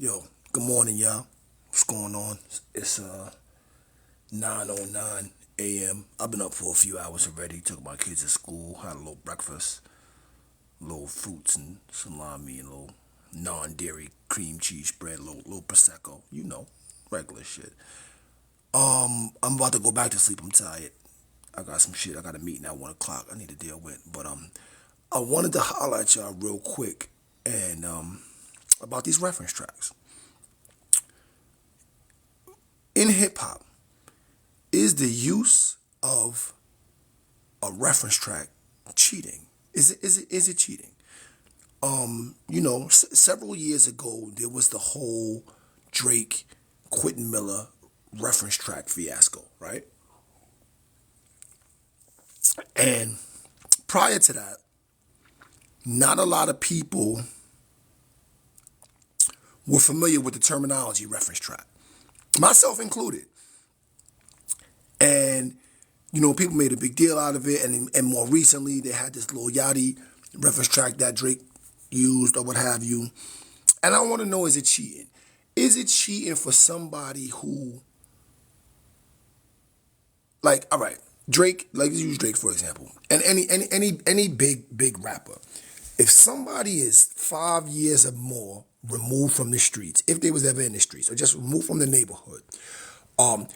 Yo, good morning, y'all. What's going on? It's 9:09 a.m. I've been up for a few hours already. Took my kids to school. Had a little breakfast, little fruits and salami, and a little non-dairy cream cheese spread, little prosecco. Regular shit. I'm about to go back to sleep. I'm tired. I got some shit. I got a meeting at 1 o'clock. I need to deal with. But I wanted to holler at y'all real quick and about these reference tracks in hip hop. Is the use of a reference track cheating? Is it cheating? Several years ago there was the whole Drake Quentin Miller reference track fiasco, right? And prior to that, not a lot of people were familiar with the terminology reference track, myself included. And people made a big deal out of it, and more recently they had this Lil Yachty reference track that Drake used or what have you. And I want to know, is it cheating? Is it cheating for somebody who, like, all right, Drake, like let's use Drake for example, and any big rapper. If somebody is 5 years or more removed from the streets, if they was ever in the streets, or just removed from the neighborhood,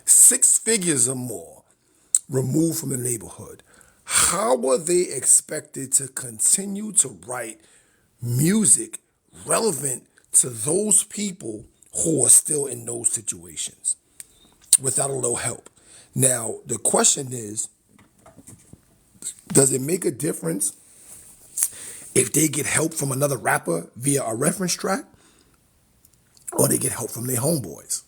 6 figures or more removed from the neighborhood, how are they expected to continue to write music relevant to those people who are still in those situations without a little help? Now, the question is, does it make a difference if they get help from another rapper via a reference track, or they get help from their homeboys?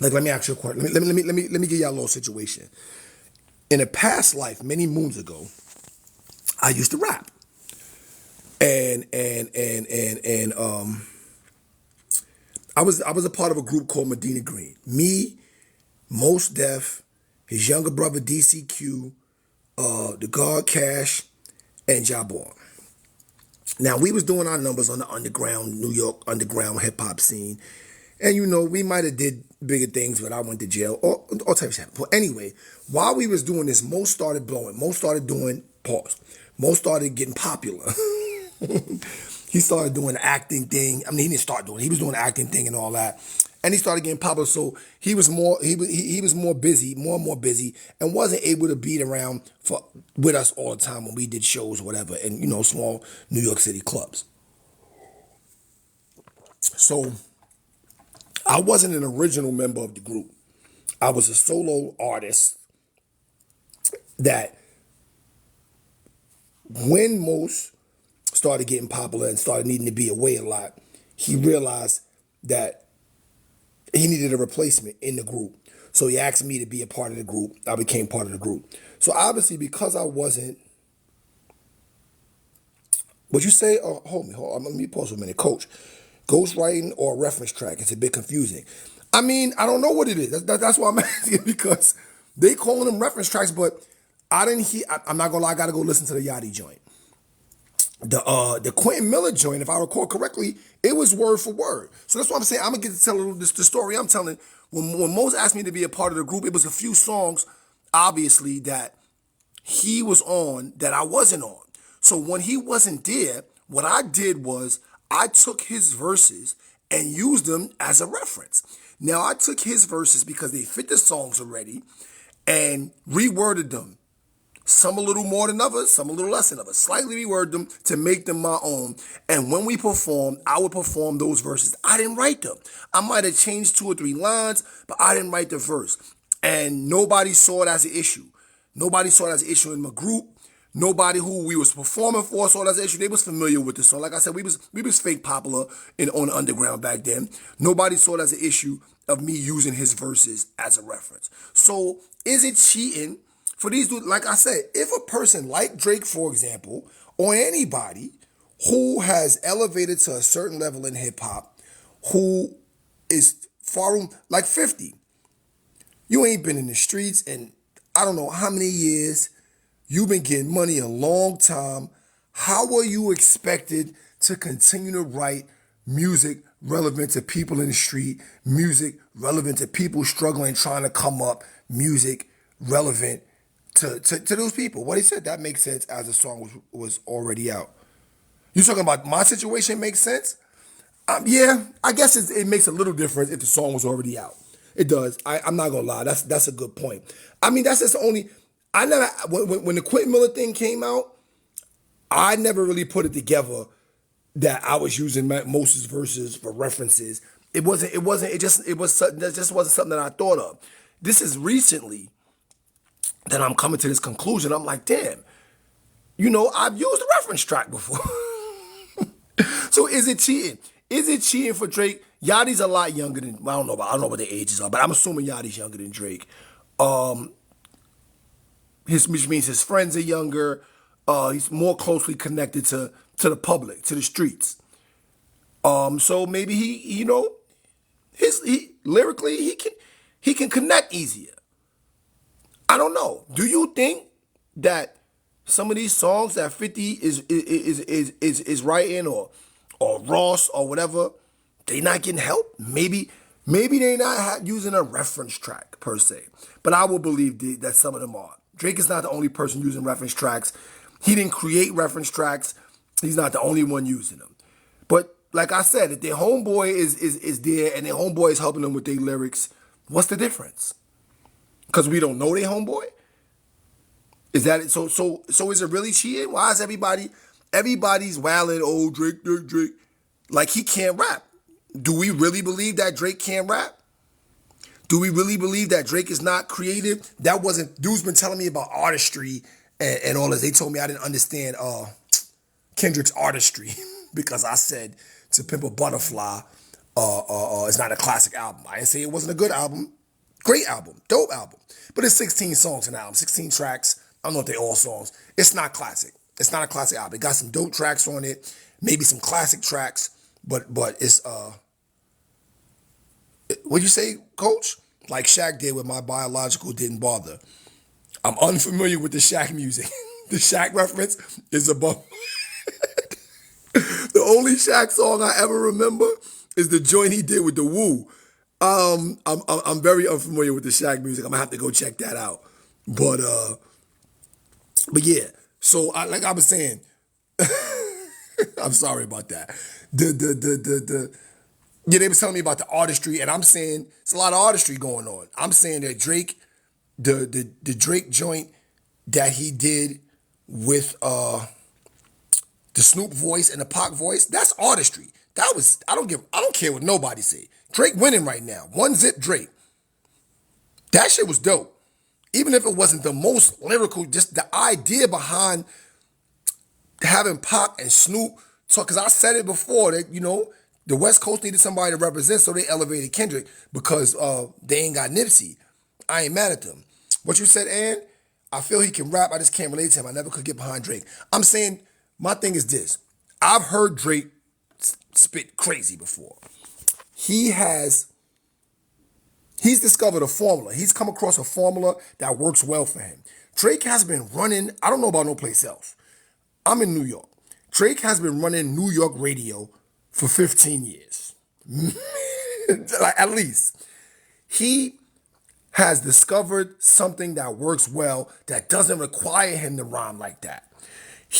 Like, let me ask you a question. Let me give y'all a little situation. In a past life, many moons ago, I used to rap, and I was a part of a group called Medina Green. Me, Mos Def, his younger brother DCQ, the God Cash, and Jabon. Now, we was doing our numbers on the underground, New York underground hip hop scene. And we might have did bigger things, but I went to jail, all types of shit. But anyway, while we was doing this, Mo started blowing. Mo started doing, pause. Mo started getting popular. He started doing the acting thing. I mean, he didn't start doing it. He was doing the acting thing and all that. And he started getting popular. So he was more busy, more and more busy, and wasn't able to be around with us all the time when we did shows or whatever, and small New York City clubs. So I wasn't an original member of the group. I was a solo artist that, when Most started getting popular and started needing to be away a lot, he realized that he needed a replacement in the group. So he asked me to be a part of the group. I became part of the group. So obviously, because I wasn't, what you say, hold on, let me pause for a minute. Coach, ghostwriting or a reference track, it's a bit confusing. I mean, I don't know what it is. That's why I'm asking, because they calling them reference tracks, but I didn't hear, I'm not gonna lie, I gotta go listen to the Yachty joint. The Quentin Miller joint, if I recall correctly, it was word for word. So that's why I'm saying I'm gonna get to tell the story I'm telling. When Mose asked me to be a part of the group, it was a few songs, obviously, that he was on that I wasn't on. So when he wasn't there, what I did was I took his verses and used them as a reference. Now, I took his verses because they fit the songs already and reworded them. Some a little more than others, some a little less than others. Slightly reword them to make them my own. And when we perform, I would perform those verses. I didn't write them. I might have changed 2 or 3 lines, but I didn't write the verse. And nobody saw it as an issue. Nobody saw it as an issue in my group. Nobody who we was performing for saw it as an issue. They was familiar with the song. Like I said, we was fake popular on the underground back then. Nobody saw it as an issue of me using his verses as a reference. So is it cheating for these dudes? Like I said, if a person like Drake, for example, or anybody who has elevated to a certain level in hip hop, who is far like 50, you ain't been in the streets in I don't know how many years. You've been getting money a long time. How are you expected to continue to write music relevant to people in the street, music relevant to people struggling, trying to come up, music relevant to those people. What he said, that makes sense as the song was already out. You talking about my situation makes sense? Yeah, I guess it makes a little difference if the song was already out. It does. I'm not gonna lie. That's a good point. I mean, that's just the only. I never when the Quentin Miller thing came out, I never really put it together that I was using Moses verses for references. It wasn't. It wasn't. It just. It was. That just wasn't something that I thought of. This is recently that I'm coming to this conclusion. I'm like, damn. I've used a reference track before. So is it cheating? Is it cheating for Drake? Yachty's a lot younger than I don't know what their ages are, but I'm assuming Yachty's younger than Drake. Which means his friends are younger. He's more closely connected to the public, to the streets. So maybe lyrically he can connect easier. I don't know. Do you think that some of these songs that 50 is writing or Ross or whatever, they not getting help? Maybe they not using a reference track per se. But I will believe that some of them are. Drake is not the only person using reference tracks. He didn't create reference tracks. He's not the only one using them. But like I said, if their homeboy is there and their homeboy is helping them with their lyrics, what's the difference? Because we don't know their homeboy? Is that it? So is it really cheating? Why is everybody's wilding, oh, Drake? Like he can't rap. Do we really believe that Drake can't rap? Do we really believe that Drake is not creative? Dude's been telling me about artistry and all this. They told me I didn't understand Kendrick's artistry because I said To Pimp a Butterfly it's not a classic album. I didn't say it wasn't a good album. Great album, dope album. But it's 16 songs in an album, 16 tracks. I don't know if they all songs. It's not classic. It's not a classic album. It got some dope tracks on it, maybe some classic tracks, but it's what'd you say, Coach? Like Shaq did with My Biological Didn't Bother. I'm unfamiliar with the Shaq music. The Shaq reference is above. The only Shaq song I ever remember is the joint he did with the Woo. I'm very unfamiliar with the Shaq music. I'm gonna have to go check that out. But yeah. So like I was saying, I'm sorry about that. Yeah, they was telling me about the artistry, and I'm saying it's a lot of artistry going on. I'm saying that Drake, the Drake joint that he did with the Snoop voice and the Pac voice, that's artistry. I don't care what nobody say. Drake winning right now. 1-Zip Drake. That shit was dope. Even if it wasn't the most lyrical, just the idea behind having Pac and Snoop talk, because I said it before that, the West Coast needed somebody to represent, so they elevated Kendrick because they ain't got Nipsey. I ain't mad at them. What you said, Ann, I feel he can rap, I just can't relate to him. I never could get behind Drake. I'm saying, my thing is this. I've heard Drake spit crazy before. He's discovered a formula. He's come across a formula that works well for him. Drake has been running, I don't know about no place else. I'm in New York. Drake has been running New York radio for 15 years. Like, at least. He has discovered something that works well that doesn't require him to rhyme like that.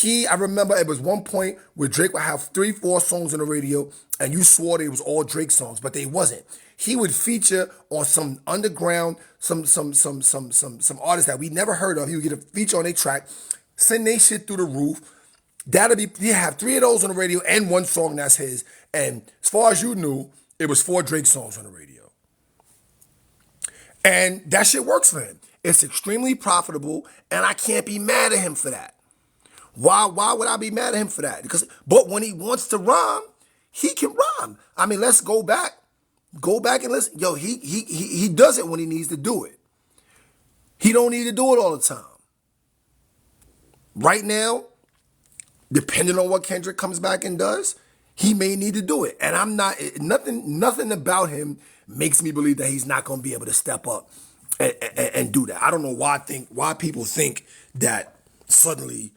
I remember it was one point where Drake would have 3-4 songs on the radio and you swore they was all Drake songs, but they wasn't. He would feature on some underground, some artists that we never heard of. He would get a feature on their track, send their shit through the roof. He have 3 of those on the radio and 1 song that's his. And as far as you knew, it was 4 Drake songs on the radio. And that shit works for him. It's extremely profitable, and I can't be mad at him for that. Why would I be mad at him for that? But when he wants to rhyme, he can rhyme. I mean, let's go back. Go back and listen. Yo, he does it when he needs to do it. He don't need to do it all the time. Right now, depending on what Kendrick comes back and does, he may need to do it. And I'm not, nothing about him makes me believe that he's not going to be able to step up and do that. I don't know why people think that suddenly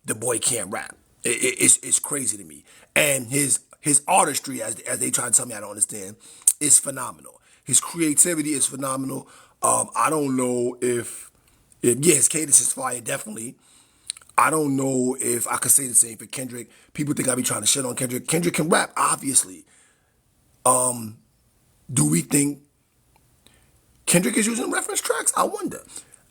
the boy can't rap. It's crazy to me. And his his artistry, as they try to tell me I don't understand, is phenomenal. His creativity is phenomenal. I don't know if yeah, his cadence is fire, definitely. I don't know if I could say the same for Kendrick. People think I be trying to shit on Kendrick. Kendrick can rap, obviously. Do we think Kendrick is using reference tracks? I wonder.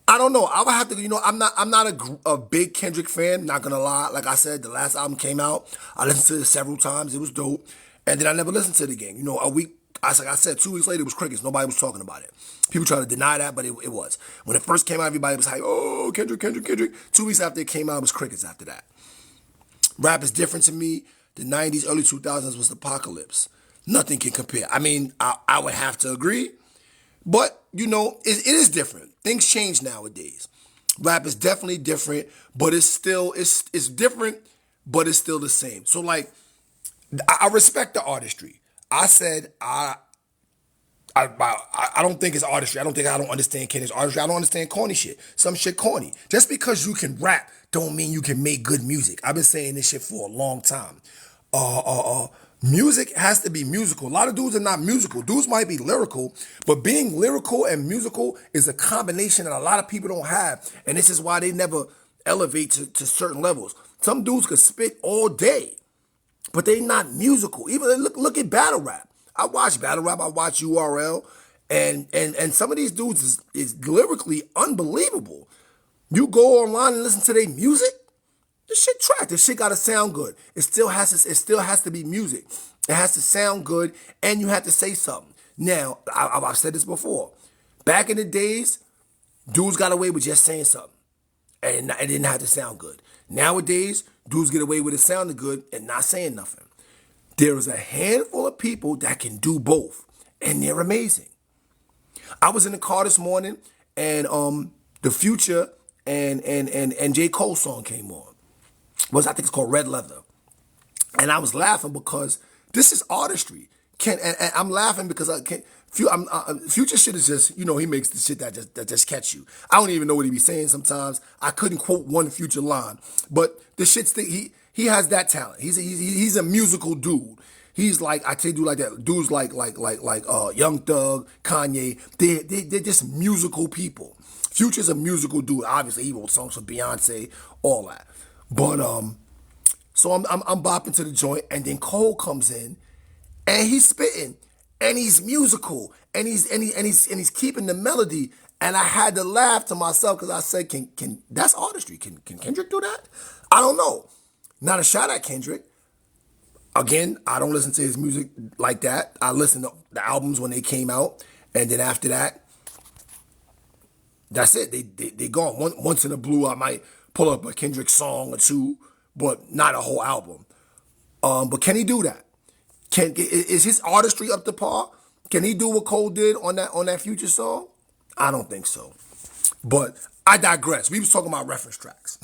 I don't know. I would have to, I'm not a big Kendrick fan, not gonna lie. Like I said, the last album came out. I listened to it several times. It was dope. And then I never listened to it again. A week, like I said, 2 weeks later, it was crickets. Nobody was talking about it. People try to deny that, but it was. When it first came out, everybody was like, oh, Kendrick, Kendrick, Kendrick. 2 weeks after it came out, it was crickets after that. Rap is different to me. The 90s, early 2000s was the apocalypse. Nothing can compare. I mean, I would have to agree. But, it is different. Things change nowadays. Rap is definitely different, but it's different, but it's still the same. So, like, I respect the artistry. I said I don't think it's artistry. I don't understand Kendrick's artistry. I don't understand corny shit. Some shit corny. Just because you can rap don't mean you can make good music. I've been saying this shit for a long time. Music has to be musical. A lot of dudes are not musical. Dudes might be lyrical, but being lyrical and musical is a combination that a lot of people don't have. And this is why they never elevate to certain levels. Some dudes could spit all day, but they not musical. Even look at battle rap. I watch battle rap. I watch URL, and some of these dudes is lyrically unbelievable. You go online and listen to their music. This shit track. This shit gotta sound good. It still has to be music. It has to sound good, and you have to say something. Now, I've said this before. Back in the days, dudes got away with just saying something, and it didn't have to sound good. Nowadays, dudes get away with it sounding good and not saying nothing. There is a handful of people that can do both, and they're amazing. I was in the car this morning, and the Future and J. Cole song came on. I think it's called Red Leather. And I was laughing because this is artistry. And I'm laughing because Future shit is just, he makes the shit that just catch you. I don't even know what he be saying sometimes. I couldn't quote one Future line. But the shit's he has that talent. He's a musical dude. He's like, I tell you, dude like that. Dudes like Young Thug, Kanye. They're just musical people. Future's a musical dude. Obviously, he wrote songs for Beyonce, all that. But so I'm bopping to the joint, and then Cole comes in, and he's spitting, and he's musical, and he's keeping the melody, and I had to laugh to myself because I said, can that's artistry? Can Kendrick do that? I don't know. Not a shot at Kendrick. Again, I don't listen to his music like that. I listen to the albums when they came out, and then after that, that's it. They gone. Once in a blue, I might pull up a Kendrick song or two, but not a whole album. But can he do that? Is his artistry up to par? Can he do what Cole did on that Future song? I don't think so. But I digress. We was talking about reference tracks.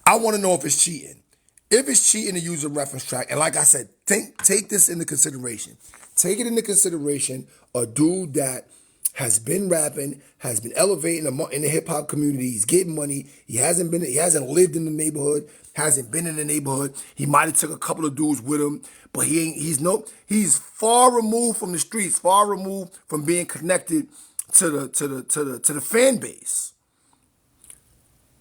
I want to know if it's cheating. If it's cheating to use a reference track, and like I said, take this into consideration. Take it into consideration. A dude that has been rapping, has been elevating in the hip hop community. He's getting money. He hasn't lived in the neighborhood. Hasn't been in the neighborhood. He might have took a couple of dudes with him, but he's far removed from the streets, far removed from being connected to the fan base.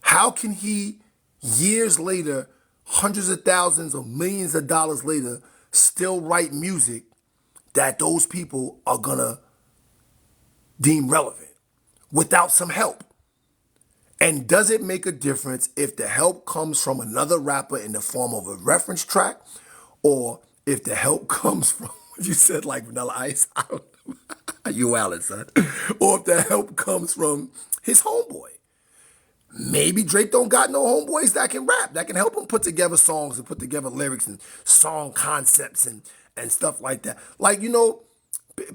How can he, years later, hundreds of thousands or millions of dollars later, still write music that those people are gonna deem relevant without some help? And does it make a difference if the help comes from another rapper in the form of a reference track, or if the help comes from what you said, like Vanilla Ice? I don't know. You Allen, son. Or if the help comes from his homeboy. Maybe Drake don't got no homeboys that can rap, that can help him put together songs and put together lyrics and song concepts and stuff like that. Like,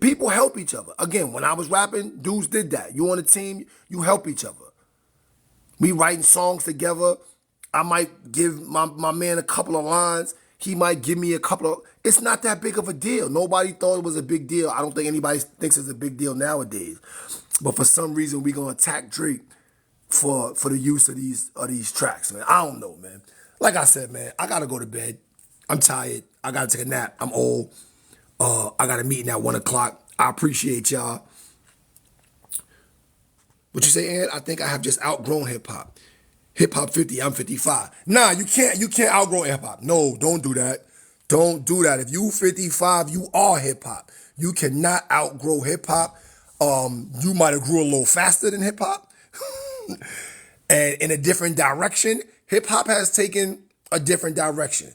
people help each other. Again, when I was rapping, dudes did that. You on a team, you help each other. We writing songs together. I might give my man a couple of lines. He might give me a couple of... It's not that big of a deal. Nobody thought it was a big deal. I don't think anybody thinks it's a big deal nowadays. But for some reason, we going to attack Drake for the use of these tracks, man. I don't know, man. Like I said, man, I got to go to bed. I'm tired. I gotta take a nap. I'm old. I got a meeting at 1 o'clock. I appreciate y'all. What you say, Ed? I think I have just outgrown hip hop. Hip hop 50, I'm 55. Nah, you can't outgrow hip hop. No, don't do that. Don't do that. If you 55, you are hip hop. You cannot outgrow hip hop. You might have grew a little faster than hip hop. And in a different direction. Hip hop has taken a different direction.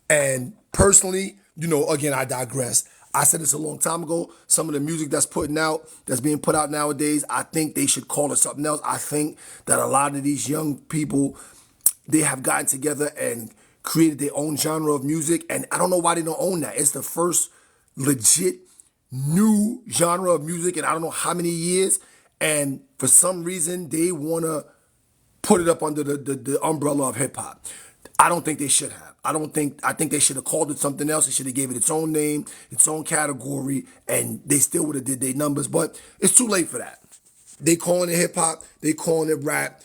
And personally, again, I digress. I said this a long time ago. Some of the music that's being put out nowadays, I think they should call it something else. I think that a lot of these young people, they have gotten together and created their own genre of music. And I don't know why they don't own that. It's the first legit new genre of music in I don't know how many years. And for some reason, they want to put it up under the umbrella of hip hop. I don't think they should have. I think they should have called it something else. They should have gave it its own name, its own category, and they still would have did their numbers. But it's too late for that. They calling it hip hop. They calling it rap.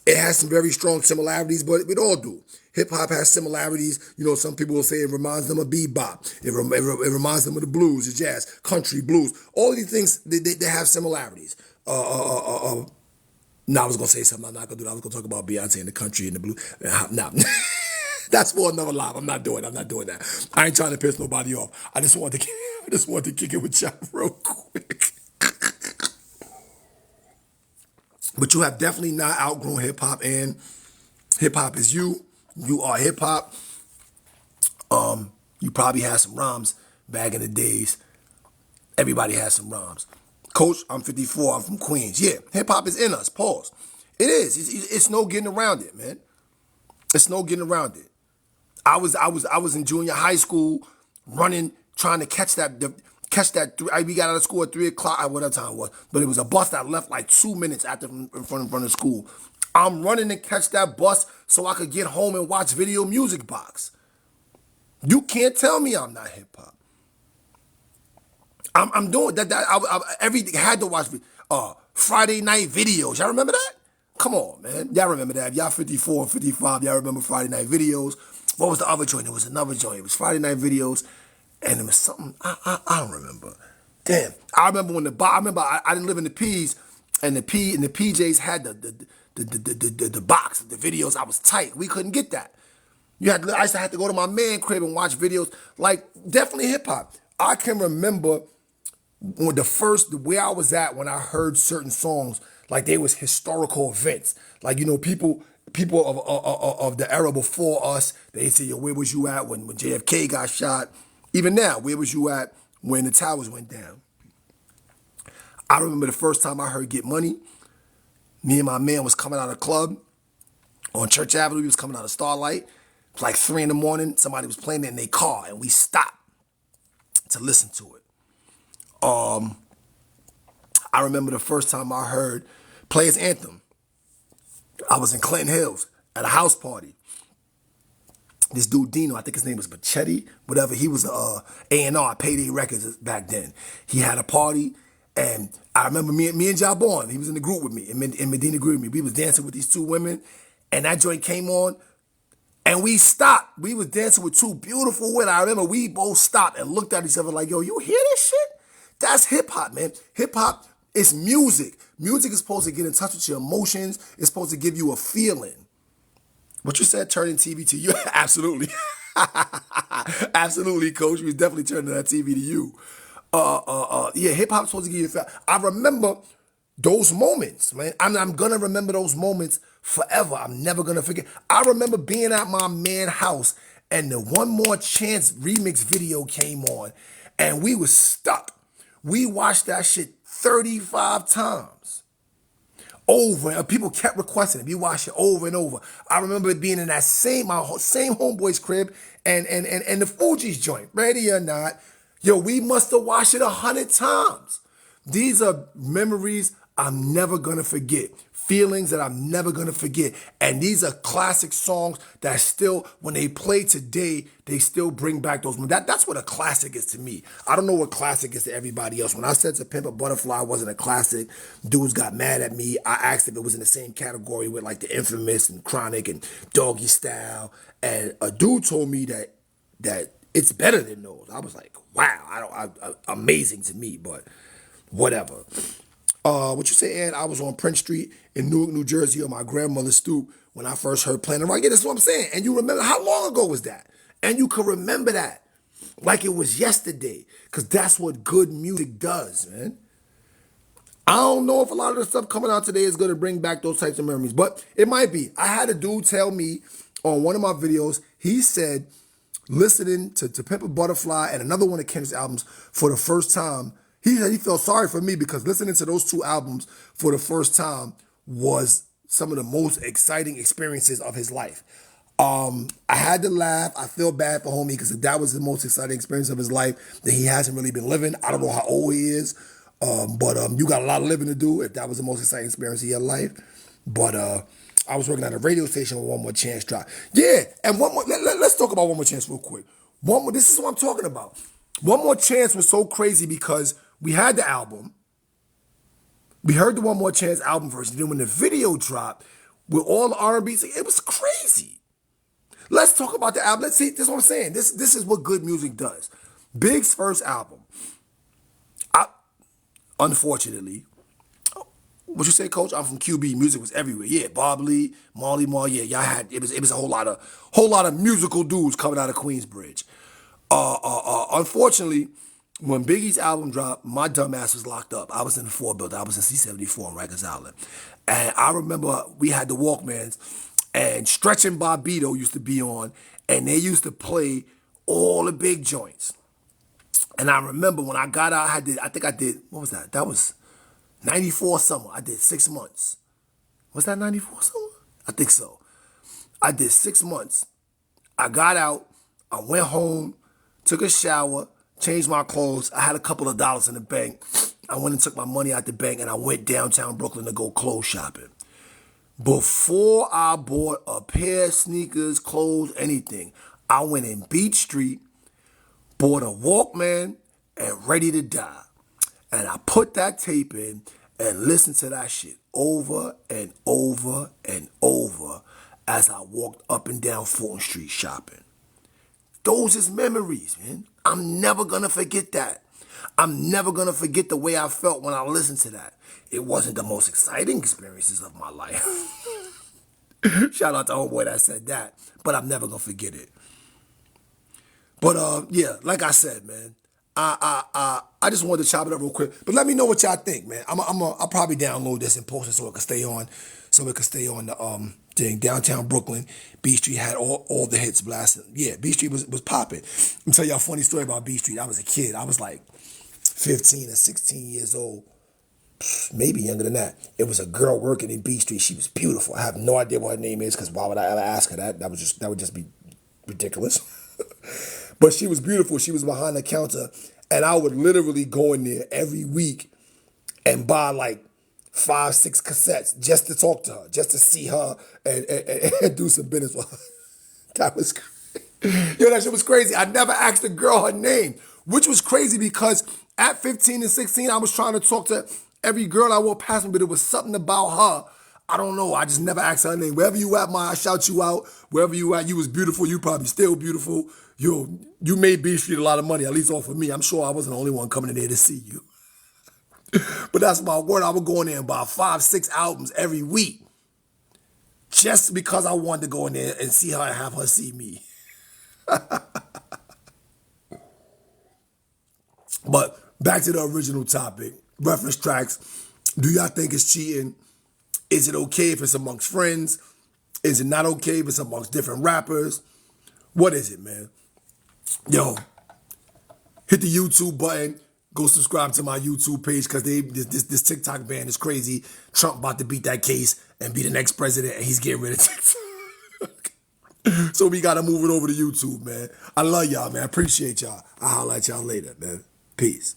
It has some very strong similarities, but it all do. Hip hop has similarities. Some people will say it reminds them of bebop. It reminds them of the blues, the jazz, country, blues. All of these things, they have similarities. No, I was gonna say something. I'm not gonna do that. I was gonna talk about Beyonce and the country and the blue. No, that's for another live. I'm not doing that. I ain't trying to piss nobody off. I just wanted to kick it with y'all real quick. But you have definitely not outgrown hip hop, and hip hop is you. You are hip hop. You probably had some rhymes back in the days. Everybody has some rhymes. Coach, I'm 54. I'm from Queens. Yeah, hip hop is in us. Pause. It is. It's no getting around it, man. It's no getting around it. I was in junior high school, running, trying to catch that. We got out of school at 3 o'clock. Whatever time it was, but it was a bus that left like 2 minutes after in front of school. I'm running to catch that bus so I could get home and watch Video Music Box. You can't tell me I'm not hip hop. I'm doing that. Everything had to watch Friday night videos. Y'all remember that? Come on, man. Y'all remember that? If y'all 54, 55, y'all remember Friday night videos. What was the other joint? There was another joint. It was Friday night videos, and it was something I don't remember. Damn, I remember when I didn't live in the P's, and the PJs had the box, the videos. I was tight. We couldn't get that. I used to have to go to my man crib and watch videos. Like definitely hip hop. I can remember when where I was at when I heard certain songs, like they was historical events. Like, people of the era before us, they say, yo, where was you at when JFK got shot? Even now, where was you at when the towers went down? I remember the first time I heard Get Money. Me and my man was coming out of the club on Church Avenue. We was coming out of Starlight. It was like 3 a.m. Somebody was playing it in their car, and we stopped to listen to it. I remember the first time I heard Players Anthem. I was in Clinton Hills at a house party. This dude Dino, I think his name was Bachetti, whatever. He was A&R at Payday Records back then. He had a party, and I remember me and Jabon. He was in the group with me, and Medina agreed with me. We was dancing with these 2 women, and that joint came on, and we stopped. We was dancing with 2 beautiful women. I remember we both stopped and looked at each other like, yo, you hear this shit? That's hip hop, man. Hip hop is music. Music is supposed to get in touch with your emotions. It's supposed to give you a feeling. What you said, turning TV to you? Absolutely. Absolutely, coach. We was definitely turning that TV to you. Yeah, hip hop's supposed to give you a feeling. I remember those moments, man. I'm gonna remember those moments forever. I'm never gonna forget. I remember being at my man's house and the One More Chance remix video came on and we was stuck. We watched that shit 35 times. Over, and people kept requesting it. We watched it over and over. I remember it being in that same homeboy's crib and the Fugees joint. Ready or not, yo, we must have watched it 100 times. These are memories I'm never gonna forget. feelings that I'm never gonna forget. And these are classic songs that still, when they play today, they still bring back those moments. That's what a classic is to me. I don't know what classic is to everybody else. When I said To Pimp a Butterfly wasn't a classic, dudes got mad at me. I asked if it was in the same category with like The Infamous and Chronic and Doggy Style. And a dude told me that it's better than those. I was like, wow, amazing to me, but whatever. What you say, Ed? I was on Prince Street in Newark, New Jersey on my grandmother's stoop when I first heard Playing the Right. Yeah, that's what I'm saying. And you remember, how long ago was that? And you can remember that like it was yesterday, because that's what good music does, man. I don't know if a lot of the stuff coming out today is going to bring back those types of memories, but it might be. I had a dude tell me on one of my videos, he said, listening to Pimp a Butterfly and another one of Kendrick's albums for the first time, he said he felt sorry for me because listening to those two albums for the first time was some of the most exciting experiences of his life. I had to laugh. I feel bad for homie because if that was the most exciting experience of his life, then he hasn't really been living. I don't know how old he is, but you got a lot of living to do if that was the most exciting experience of your life. But I was working at a radio station when One More Chance dropped. Yeah, and one more. Let's talk about One More Chance real quick. One more. This is what I'm talking about. One More Chance was so crazy because we had the album. We heard the One More Chance album version. Then when the video dropped with all the R&B, it was crazy. Let's talk about the album. Let's see. This is what I'm saying. This is what good music does. Big's first album. Unfortunately, what you say, Coach? I'm from QB. Music was everywhere. Yeah, Bob Lee, Marley Marl. Yeah, y'all had it was a whole lot of musical dudes coming out of Queensbridge. Unfortunately, when Biggie's album dropped, my dumb ass was locked up. I was in the 4 building. I was in C-74 in Rikers Island. And I remember we had the Walkmans, and Stretch and Bobbito used to be on, and they used to play all the big joints. And I remember when I got out, what was that? That was 94 summer. I did 6 months. Was that 94 summer? I think so. I did 6 months. I got out. I went home, took a shower, changed my clothes. I had a couple of dollars in the bank. I went and took my money out the bank and I went downtown Brooklyn to go clothes shopping. Before I bought a pair of sneakers, clothes, anything, I went in Beach Street, bought a Walkman, and Ready to Die. And I put that tape in and listened to that shit over and over and over as I walked up and down Fulton Street shopping. Those is memories, man. I'm never gonna forget that. I'm never gonna forget the way I felt when I listened to that. It wasn't the most exciting experiences of my life. Shout out to homeboy that said that, but I'm never gonna forget it. But yeah, like I said, man, I just wanted to chop it up real quick. But let me know what y'all think, man. I'll probably download this and post it so it can stay on, the thing. Downtown Brooklyn, B Street had all the hits blasting. Yeah, B Street was popping. Let me tell y'all a funny story about B Street. I was a kid. I was like 15 or 16 years old, maybe younger than that. It was a girl working in B Street. She was beautiful. I have no idea what her name is because why would I ever ask her that? That would just be ridiculous. But she was beautiful. She was behind the counter, and I would literally go in there every week and buy like 5, 6 cassettes just to talk to her, just to see her and do some business with her. That was crazy. Yo, that shit was crazy. I never asked a girl her name, which was crazy because at 15 and 16, I was trying to talk to every girl I walked past me, but it was something about her. I don't know. I just never asked her name. Wherever you at, I shout you out. Wherever you at, you was beautiful. You probably still beautiful. Yo, you made B Street a lot of money, at least off of me. I'm sure I wasn't the only one coming in there to see you. But that's my word. I would go in there and buy 5, 6 albums every week just because I wanted to go in there and see her and have her see me. But back to the original topic, reference tracks. Do y'all think it's cheating? Is it okay if it's amongst friends? Is it not okay if it's amongst different rappers? What is it, man? Yo, hit the YouTube button. Go subscribe to my YouTube page because this TikTok ban is crazy. Trump about to beat that case and be the next president, and he's getting rid of TikTok. So we got to move it over to YouTube, man. I love y'all, man. I appreciate y'all. I'll holler at y'all later, man. Peace.